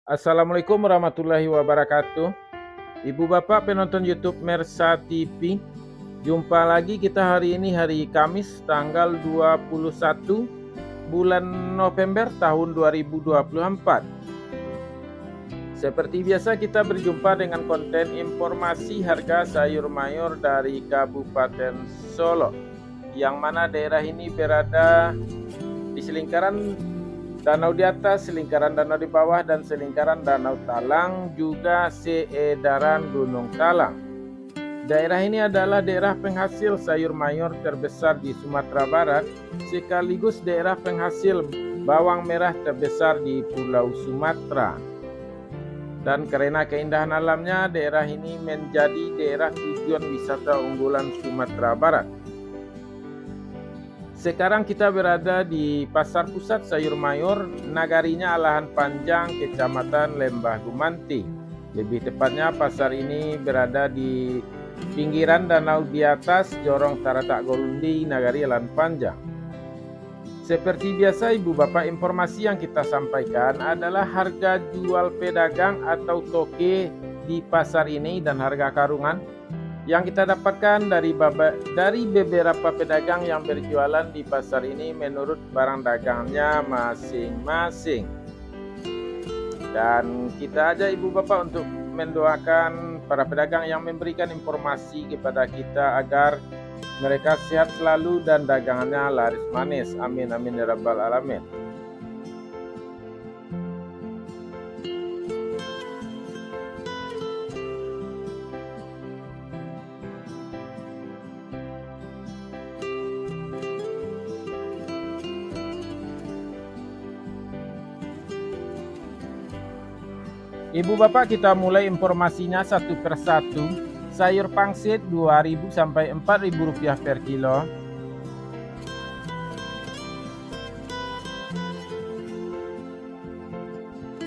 Assalamualaikum warahmatullahi wabarakatuh. Ibu bapak penonton YouTube Mersa TV. Jumpa lagi kita hari ini hari Kamis tanggal 21 bulan November tahun 2024. Seperti biasa kita berjumpa dengan konten informasi harga sayur mayur dari Kabupaten Solo, yang mana daerah ini berada di selingkaran danau di atas, selingkaran danau di bawah, dan selingkaran danau Talang, juga seedaran Gunung Talang. Daerah ini adalah daerah penghasil sayur mayur terbesar di Sumatera Barat, sekaligus daerah penghasil bawang merah terbesar di Pulau Sumatera. Dan karena keindahan alamnya, daerah ini menjadi daerah tujuan wisata unggulan Sumatera Barat. Sekarang kita berada di Pasar Pusat Sayur Mayur, nagarinya Alahan Panjang, Kecamatan Lembah Gumanti. Lebih tepatnya pasar ini berada di pinggiran danau di atas, Jorong Taratak Golundi, nagari Alahan Panjang. Seperti biasa ibu bapak, informasi yang kita sampaikan adalah harga jual pedagang atau toke di pasar ini dan harga karungan yang kita dapatkan dari beberapa pedagang yang berjualan di pasar ini menurut barang dagangnya masing-masing. Dan kita ajak ibu bapak untuk mendoakan para pedagang yang memberikan informasi kepada kita agar mereka sehat selalu dan dagangannya laris manis. Amin amin ya rabbal alamin. Ibu bapak, kita mulai informasinya satu persatu. Sayur pangsit 2.000 sampai 4.000 rupiah per kilo.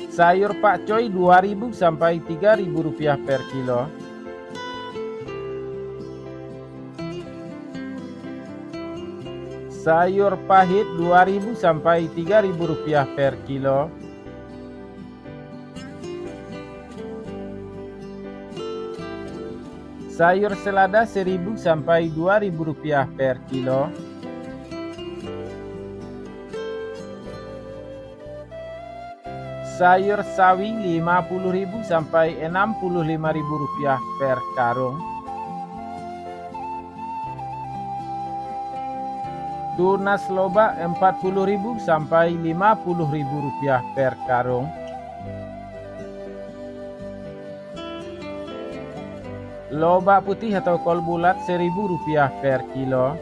Sayur pakcoy 2.000 sampai 3.000 rupiah per kilo. Sayur pahit 2.000 sampai 3.000 rupiah per kilo. Sayur selada 1.000 sampai 2.000 rupiah per kilo. Sayur sawi 50.000 sampai 65.000 rupiah per karung. Tunas loba 40.000 sampai 50.000 rupiah per karung. Lobak putih atau kol bulat 1.000 rupiah per kilo.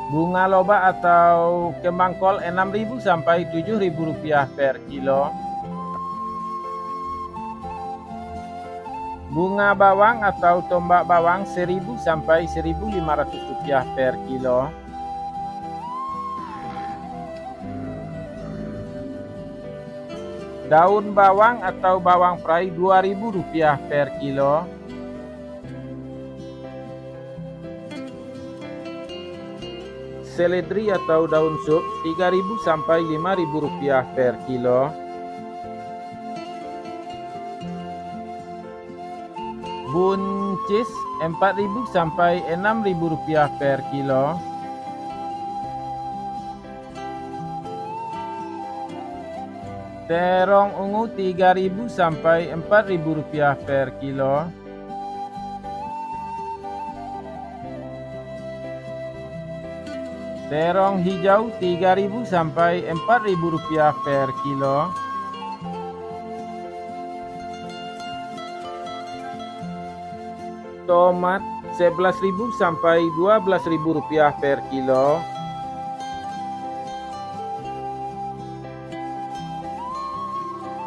Bunga lobak atau kembang kol 6.000 sampai 7.000 rupiah per kilo. Bunga bawang atau tombak bawang 1.000 sampai 1.500 rupiah per kilo. Daun bawang atau bawang prei 2.000 rupiah per kilo. Seledri atau daun sup 3.000 sampai 5.000 rupiah per kilo. Buncis 4.000 sampai 6.000 rupiah per kilo. Terong ungu 3.000 sampai 4.000 rupiah per kilo. Terong hijau 3.000 sampai 4.000 rupiah per kilo. Tomat 11.000 sampai 12.000 rupiah per kilo.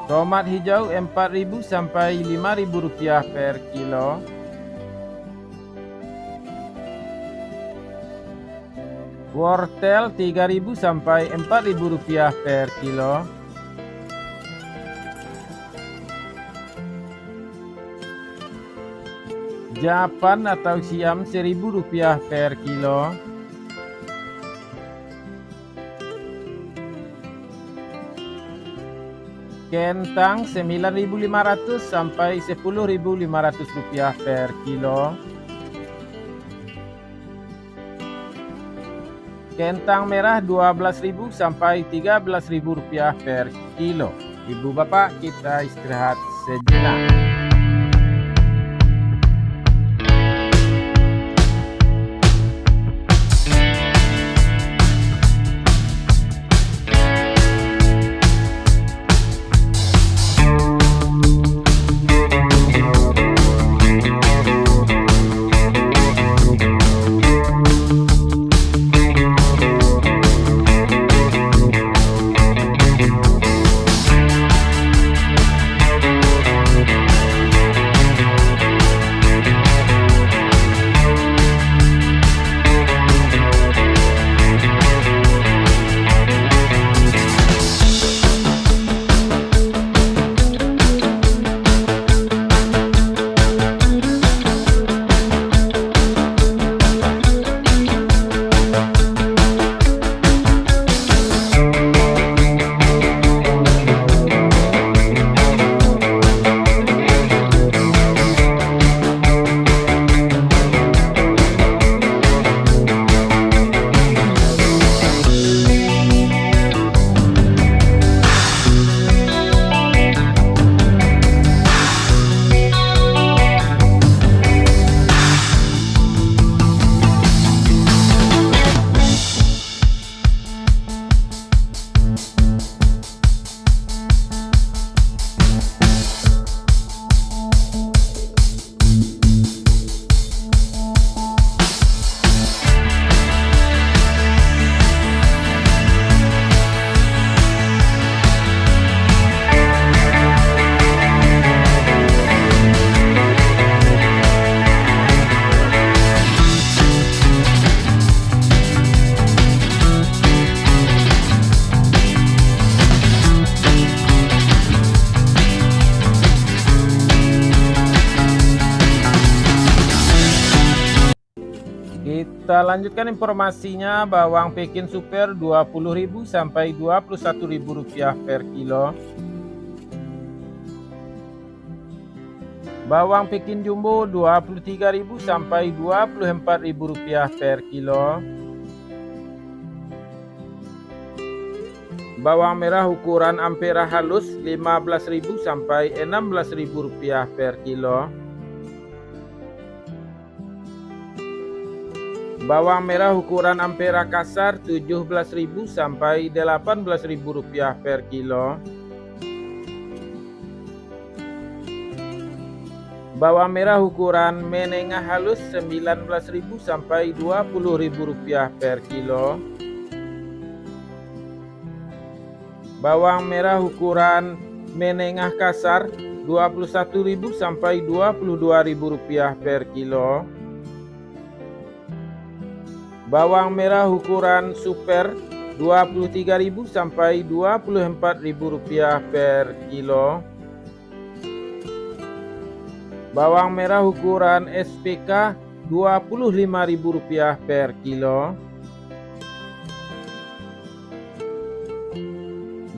Tomat hijau 4.000 sampai 5.000 rupiah per kilo. Wortel 3.000 sampai 4.000 rupiah per kilo. Japan atau siam Rp1.000 per kilo. Kentang 9.500 sampai 10.500 rupiah per kilo. Kentang merah 12.000 sampai 13.000 rupiah per kilo. Ibu bapak, kita istirahat sejenak. Kita lanjutkan informasinya. Bawang Pekin Super 20.000 sampai 21.000 rupiah per kilo. Bawang Pekin Jumbo 23.000 sampai 24.000 rupiah per kilo. Bawang merah ukuran ampera halus 15.000 sampai 16.000 rupiah per kilo. Bawang merah ukuran ampera kasar 17.000 sampai 18.000 rupiah per kilo. Bawang merah ukuran menengah halus 19.000 sampai 20.000 rupiah per kilo. Bawang merah ukuran menengah kasar 21.000 sampai 22.000 rupiah per kilo. Bawang merah ukuran super 23.000 sampai 24.000 rupiah per kilo. Bawang merah ukuran SPK 25.000 rupiah per kilo.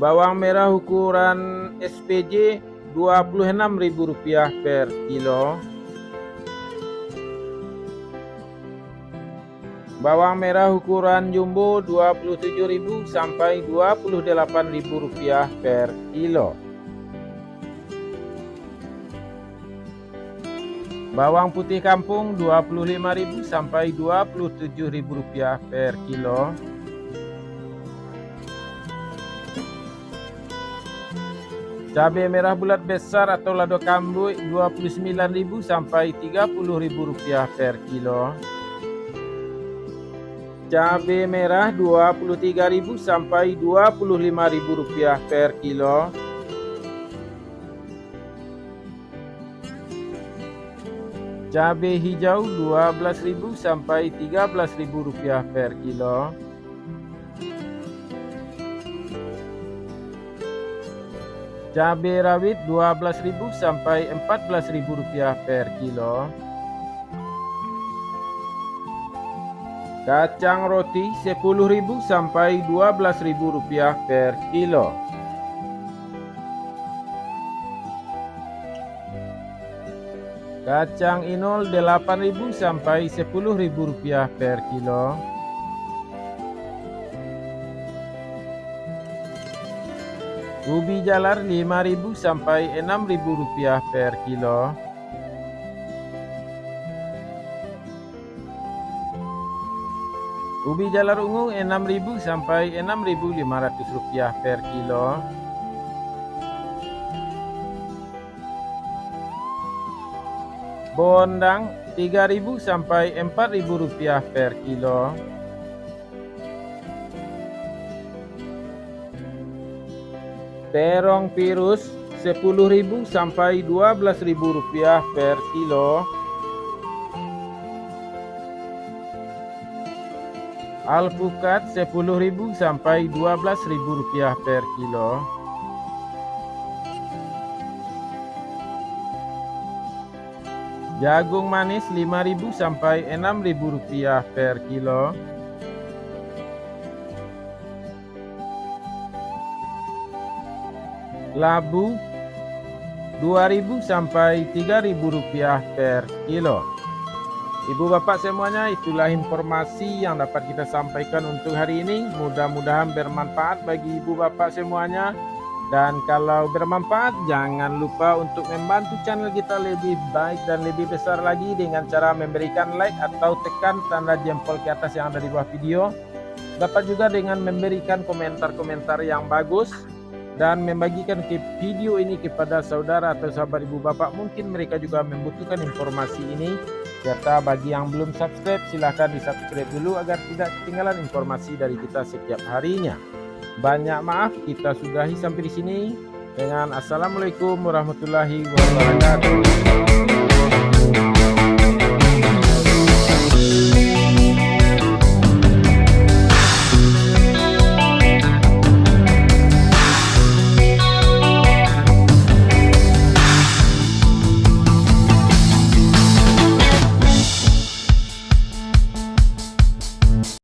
Bawang merah ukuran SPJ 26.000 rupiah per kilo. Bawang merah ukuran jumbo 27.000 sampai 28.000 rupiah per kilo. Bawang putih kampung 25.000 sampai 27.000 rupiah per kilo. Cabai merah bulat besar atau lado kambui 29.000 sampai 30.000 rupiah per kilo. Cabai merah 23.000 sampai 25.000 rupiah per kilo. Cabai hijau 12.000 sampai 13.000 rupiah per kilo. Cabai rawit 12.000 sampai 14.000 rupiah per kilo. Kacang roti 10.000 sampai 12.000 rupiah per kilo. Kacang inul 8.000 sampai 10.000 rupiah per kilo. Ubi jalar 5.000 sampai 6.000 rupiah per kilo. Ubi jalar ungu 6.000 sampai 6.500 rupiah per kilo. Bondang 3.000 sampai 4.000 rupiah per kilo. Terong virus 10.000 sampai 12.000 rupiah per kilo. Alpukat 10.000 sampai 12.000 rupiah per kilo. Jagung manis 5.000 sampai 6.000 rupiah per kilo. Labu 2.000 sampai 3.000 rupiah per kilo. Ibu bapak semuanya, itulah informasi yang dapat kita sampaikan untuk hari ini. Mudah-mudahan bermanfaat bagi ibu bapak semuanya. Dan kalau bermanfaat, jangan lupa untuk membantu channel kita lebih baik dan lebih besar lagi dengan cara memberikan like atau tekan tanda jempol ke atas yang ada di bawah video. Dapat juga dengan memberikan komentar-komentar yang bagus dan membagikan video ini kepada saudara atau sahabat ibu bapak, mungkin mereka juga membutuhkan informasi ini. Serta bagi yang belum subscribe, silahkan di subscribe dulu agar tidak ketinggalan informasi dari kita setiap harinya. Banyak maaf, kita sudahi sampai di sini dengan assalamualaikum warahmatullahi wabarakatuh.